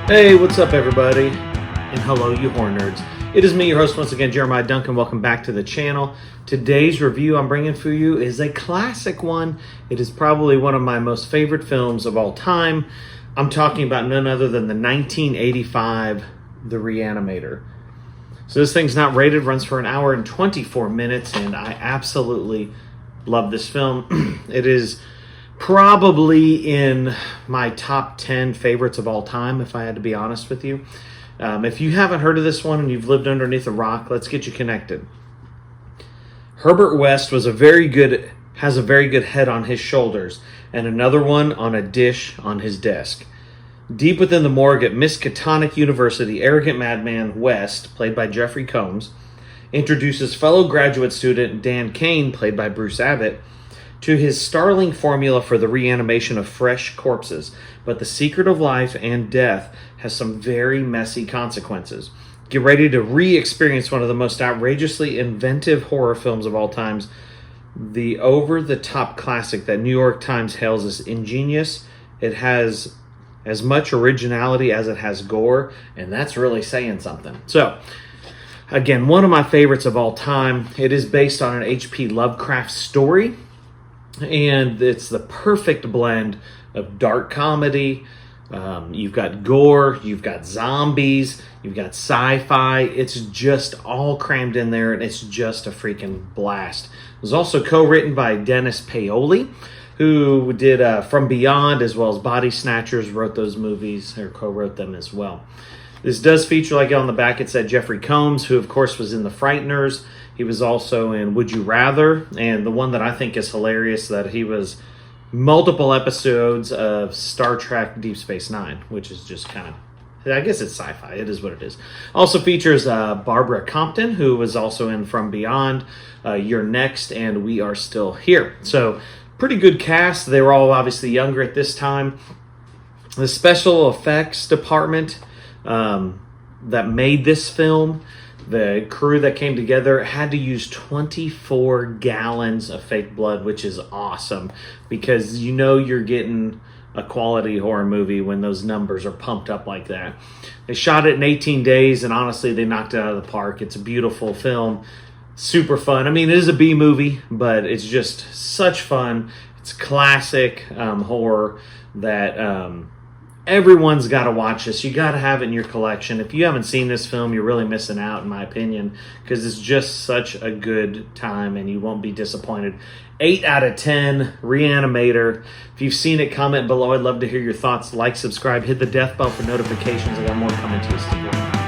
Hey, what's up, everybody? And hello, you horror nerds. It is me, your host, once again, Jeremiah Duncan. Welcome back to the channel. Today's review I'm bringing for you is a classic one. It is probably one of my most favorite films of all time. I'm talking about none other than the 1985 The Re-Animator. So this thing's not rated, runs for an hour and 24 minutes, and I absolutely love this film. It is probably in my top 10 favorites of all time, if I had to be honest with you. If you haven't heard of this one and you've lived underneath a rock, let's get you connected. Herbert West has a very good head on his shoulders and another one on a dish on his desk. Deep within the morgue at Miskatonic University, arrogant madman West, played by Jeffrey Combs, introduces fellow graduate student Dan Kane, played by Bruce Abbott, to his startling formula for the reanimation of fresh corpses. But the secret of life and death has some very messy consequences. Get ready to re-experience one of the most outrageously inventive horror films of all times. The over-the-top classic that New York Times hails as ingenious. It has as much originality as it has gore, and that's really saying something. So, again, one of my favorites of all time. It is based on an H.P. Lovecraft story. And it's the perfect blend of dark comedy. You've got gore, you've got zombies, you've got sci-fi. It's just all crammed in there, and it's just a freaking blast. It was also co-written by Dennis Paoli, who did From Beyond as well as Body Snatchers, wrote those movies, or co-wrote them as well. This does feature, like on the back it said, Jeffrey Combs, who of course was in The Frighteners. He was also in Would You Rather, and the one that I think is hilarious, that he was multiple episodes of Star Trek Deep Space Nine, which is just kind of, I guess it's sci-fi. It is what it is. Also features Barbara Compton, who was also in From Beyond, You're Next, and We Are Still Here. So pretty good cast. They were all obviously younger at this time. The special effects department that made this film, the crew that came together, had to use 24 gallons of fake blood, which is awesome because you know you're getting a quality horror movie when those numbers are pumped up like that. They shot it in 18 days, and honestly, they knocked it out of the park. It's a beautiful film, super fun. I mean, it is a B movie, but it's just such fun. It's classic horror that everyone's got to watch this. You got to have it in your collection. If you haven't seen this film, you're really missing out, in my opinion, because it's just such a good time, and you won't be disappointed. 8 out of 10, Re-Animator. If you've seen it, comment below. I'd love to hear your thoughts. Like, subscribe, hit the death bell for notifications. I got more coming to you, Stuart.